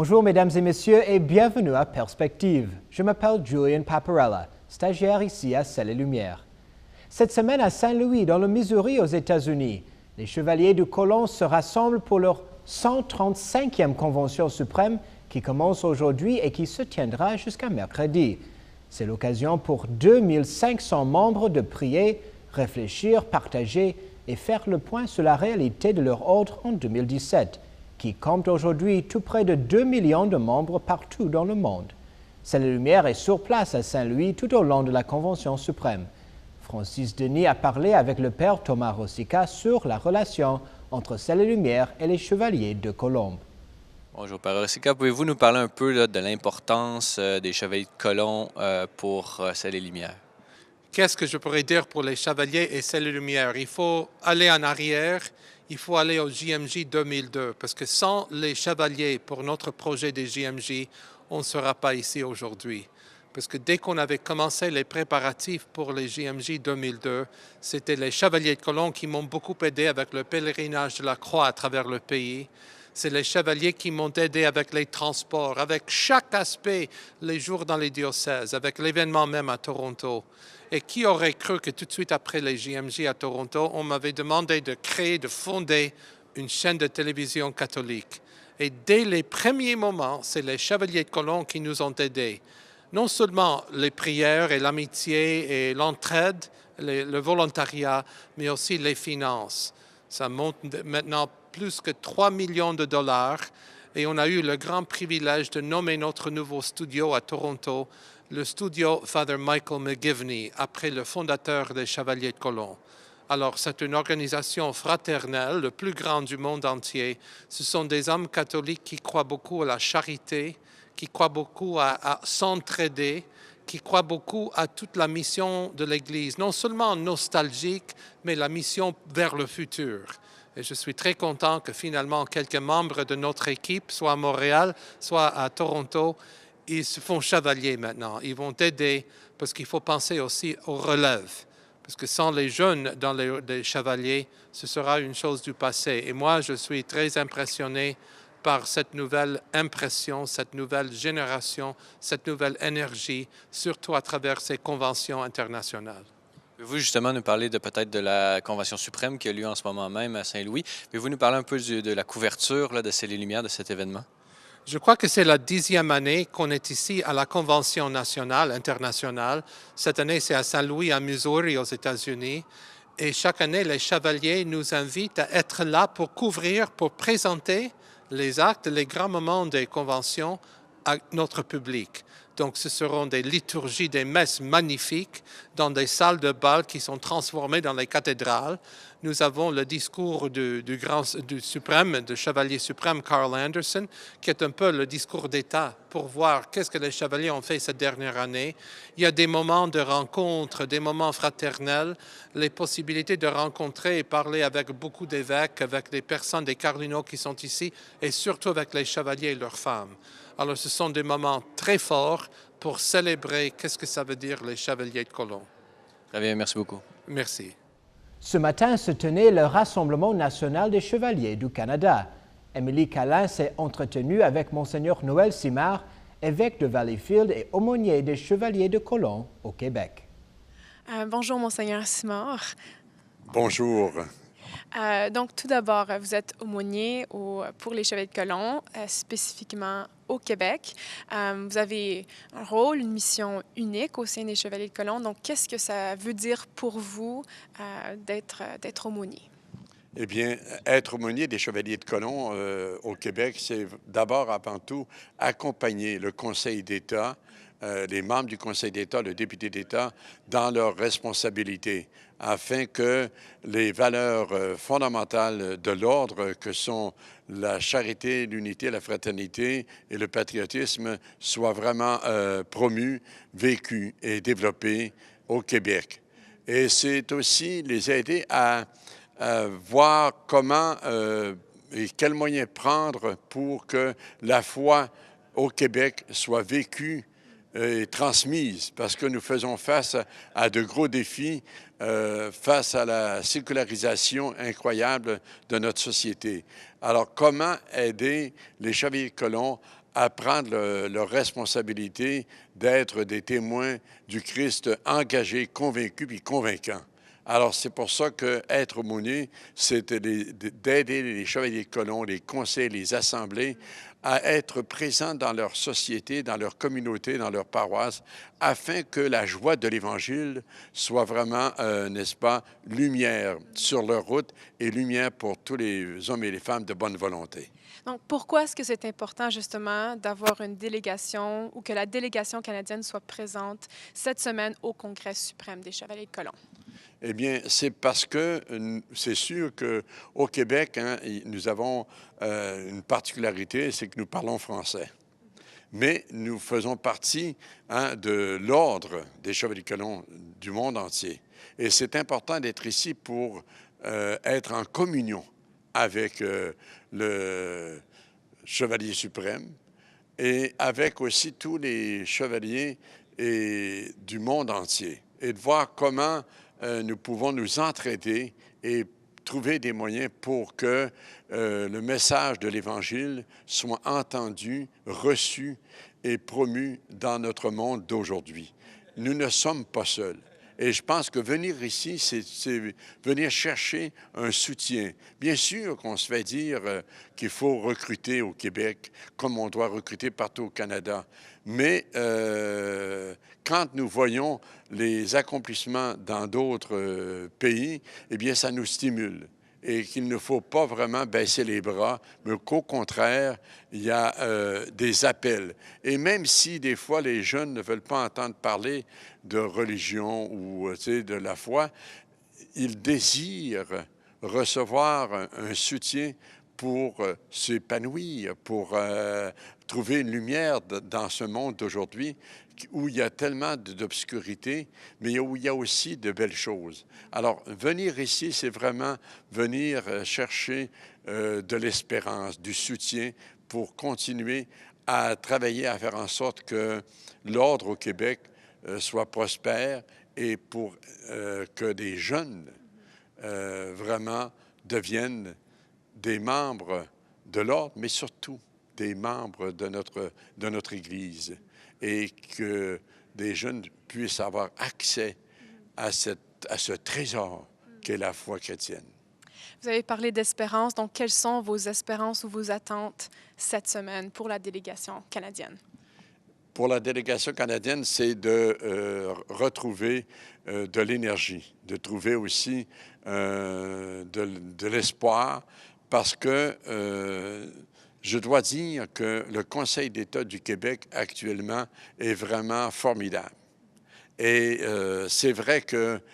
Bonjour mesdames et messieurs et bienvenue à Perspective. Je m'appelle Julian Paparella, stagiaire ici à Ciel et Lumière. Cette semaine à Saint-Louis, dans le Missouri aux États-Unis, les Chevaliers du Colon se rassemblent pour leur 135e Convention suprême qui commence aujourd'hui et qui se tiendra jusqu'à mercredi. C'est l'occasion pour 2500 membres de prier, réfléchir, partager et faire le point sur la réalité de leur ordre en 2017, qui compte aujourd'hui tout près de 2 millions de membres partout dans le monde. Ciel et Lumière est sur place à Saint-Louis tout au long de la Convention suprême. Francis Denis a parlé avec le père Thomas Rosica sur la relation entre Ciel et Lumière et les Chevaliers de Colombe. Bonjour, Père Rosica. Pouvez-vous nous parler un peu là, de l'importance des Chevaliers de Colomb pour Ciel et Lumière? Qu'est-ce que je pourrais dire pour les Chevaliers et Ciel et Lumière? Il faut aller en arrière, il faut aller au JMJ 2002, parce que sans les Chevaliers pour notre projet des JMJ, on ne sera pas ici aujourd'hui. Parce que dès qu'on avait commencé les préparatifs pour les JMJ 2002, c'était les Chevaliers de Colomb qui m'ont beaucoup aidé avec le pèlerinage de la Croix à travers le pays. C'est les Chevaliers qui m'ont aidé avec les transports, avec chaque aspect, les jours dans les diocèses, avec l'événement même à Toronto. Et qui aurait cru que tout de suite après les JMJ à Toronto, on m'avait demandé de créer, de fonder une chaîne de télévision catholique. Et dès les premiers moments, c'est les Chevaliers de Colomb qui nous ont aidés. Non seulement les prières et l'amitié et l'entraide, le volontariat, mais aussi les finances. Ça monte maintenant plus que 3 millions de dollars et on a eu le grand privilège de nommer notre nouveau studio à Toronto le studio Father Michael McGivney, après le fondateur des Chevaliers de Colomb. Alors, c'est une organisation fraternelle, le plus grand du monde entier. Ce sont des hommes catholiques qui croient beaucoup à la charité, qui croient beaucoup à s'entraider, qui croient beaucoup à toute la mission de l'Église, non seulement nostalgique, mais la mission vers le futur. Et je suis très content que finalement quelques membres de notre équipe, soit à Montréal, soit à Toronto, ils se font chevaliers maintenant. Ils vont aider parce qu'il faut penser aussi aux relèves. Parce que sans les jeunes dans les chevaliers, ce sera une chose du passé. Et moi, je suis très impressionné par cette nouvelle impression, cette nouvelle génération, cette nouvelle énergie, surtout à travers ces conventions internationales. Pouvez-vous justement nous parler de peut-être de la Convention suprême qui a lieu en ce moment même à Saint-Louis? Pouvez-vous nous parler un peu de la couverture là, de Ciel et Lumière de cet événement? Je crois que c'est la 10e année qu'on est ici à la Convention nationale, internationale. Cette année, c'est à Saint-Louis, à Missouri, aux États-Unis. Et chaque année, les chevaliers nous invitent à être là pour couvrir, pour présenter les actes, les grands moments des conventions à notre public. Donc, ce seront des liturgies, des messes magnifiques dans des salles de bal qui sont transformées dans les cathédrales. Nous avons le discours du suprême, du chevalier suprême Carl Anderson, qui est un peu le discours d'État pour voir qu'est-ce que les chevaliers ont fait cette dernière année. Il y a des moments de rencontre, des moments fraternels, les possibilités de rencontrer et parler avec beaucoup d'évêques, avec des personnes, des cardinaux qui sont ici, et surtout avec les chevaliers et leurs femmes. Alors, ce sont des moments très forts pour célébrer qu'est-ce que ça veut dire les Chevaliers de Colomb. Très bien, merci beaucoup. Merci. Ce matin se tenait le Rassemblement national des Chevaliers du Canada. Émilie Callin s'est entretenue avec Monseigneur Noël Simard, évêque de Valleyfield et aumônier des Chevaliers de Colomb au Québec. Bonjour, Monseigneur Simard. Bonjour. Donc, tout d'abord, vous êtes aumônier pour les Chevaliers de Colomb, spécifiquement au Québec. Vous avez un rôle, une mission unique au sein des Chevaliers de Colomb. Donc, qu'est-ce que ça veut dire pour vous d'être aumônier? Eh bien, être aumônier des Chevaliers de Colomb au Québec, c'est d'abord, avant tout, accompagner le Conseil d'État, les membres du Conseil d'État, le député d'État, dans leurs responsabilités, afin que les valeurs fondamentales de l'ordre, que sont la charité, l'unité, la fraternité et le patriotisme, soient vraiment promus, vécus et développés au Québec. Et c'est aussi les aider à voir comment et quels moyens prendre pour que la foi au Québec soit vécue et transmise, parce que nous faisons face à de gros défis, face à la sécularisation incroyable de notre société. Alors, comment aider les Chevaliers de Colomb à prendre leur responsabilité d'être des témoins du Christ engagés, convaincus puis convaincants. Alors, c'est pour ça qu'être aumônier, c'est d'aider les chevaliers de colon, les conseils, les assemblées à être présents dans leur société, dans leur communauté, dans leur paroisse, afin que la joie de l'Évangile soit vraiment, n'est-ce pas, lumière sur leur route et lumière pour tous les hommes et les femmes de bonne volonté. Donc, pourquoi est-ce que c'est important, justement, d'avoir une délégation ou que la délégation canadienne soit présente cette semaine au Congrès suprême des Chevaliers de colon? Eh bien, c'est parce que c'est sûr qu'au Québec, hein, nous avons une particularité, c'est que nous parlons français. Mais nous faisons partie de l'ordre des Chevaliers de colon du monde entier. Et c'est important d'être ici pour être en communion avec le Chevalier suprême et avec aussi tous les chevaliers du monde entier. Et de voir comment nous pouvons nous entraider et trouver des moyens pour que le message de l'Évangile soit entendu, reçu et promu dans notre monde d'aujourd'hui. Nous ne sommes pas seuls. Et je pense que venir ici, c'est venir chercher un soutien. Bien sûr qu'on se fait dire qu'il faut recruter au Québec comme on doit recruter partout au Canada. Mais quand nous voyons les accomplissements dans d'autres pays, eh bien, ça nous stimule. Et qu'il ne faut pas vraiment baisser les bras, mais qu'au contraire, il y a des appels. Et même si des fois les jeunes ne veulent pas entendre parler de religion ou de la foi, ils désirent recevoir un soutien pour s'épanouir, pour trouver une lumière dans ce monde d'aujourd'hui où il y a tellement d'obscurité, mais où il y a aussi de belles choses. Alors, venir ici, c'est vraiment venir chercher de l'espérance, du soutien pour continuer à travailler, à faire en sorte que l'ordre au Québec soit prospère et pour que des jeunes vraiment deviennent des membres de l'ordre, mais surtout des membres de notre Église et que des jeunes puissent avoir accès à ce trésor qu'est la foi chrétienne. Vous avez parlé d'espérance, donc quelles sont vos espérances ou vos attentes cette semaine pour la délégation canadienne? Pour la délégation canadienne, c'est de retrouver de l'énergie, de trouver aussi de l'espoir, parce que je dois dire que le Conseil d'État du Québec actuellement est vraiment formidable. Et c'est vrai qu'ils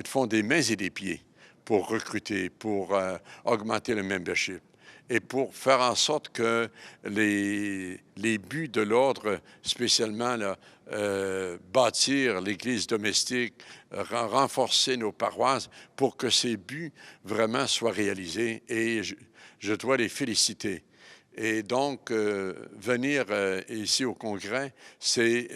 font des mains et des pieds pour recruter, pour augmenter le membership et pour faire en sorte que les buts de l'ordre, spécialement là, bâtir l'Église domestique, renforcer nos paroisses, pour que ces buts vraiment soient réalisés. Et je dois les féliciter. Et donc, venir ici au Congrès, c'est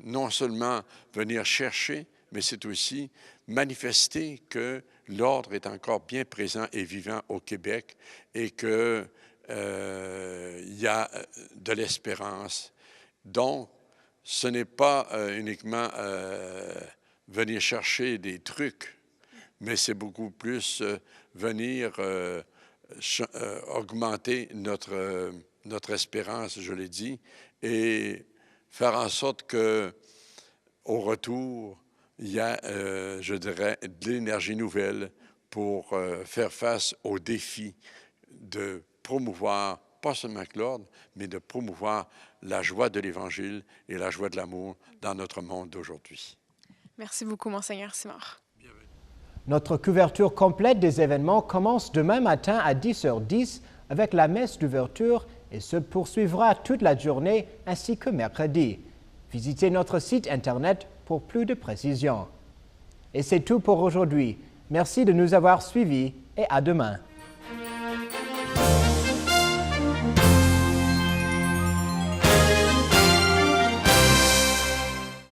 non seulement venir chercher, mais c'est aussi manifester que l'ordre est encore bien présent et vivant au Québec et qu'il y a de l'espérance. Donc, ce n'est pas uniquement venir chercher des trucs, mais c'est beaucoup plus venir augmenter notre espérance, je l'ai dit, et faire en sorte qu'au retour, il y a, je dirais, de l'énergie nouvelle pour faire face aux défis de promouvoir, pas seulement l'ordre, mais de promouvoir la joie de l'Évangile et la joie de l'amour dans notre monde d'aujourd'hui. Merci beaucoup, Monseigneur Simard. Notre couverture complète des événements commence demain matin à 10h10 avec la messe d'ouverture et se poursuivra toute la journée ainsi que mercredi. Visitez notre site Internet pour plus de précisions. Et c'est tout pour aujourd'hui. Merci de nous avoir suivis et à demain.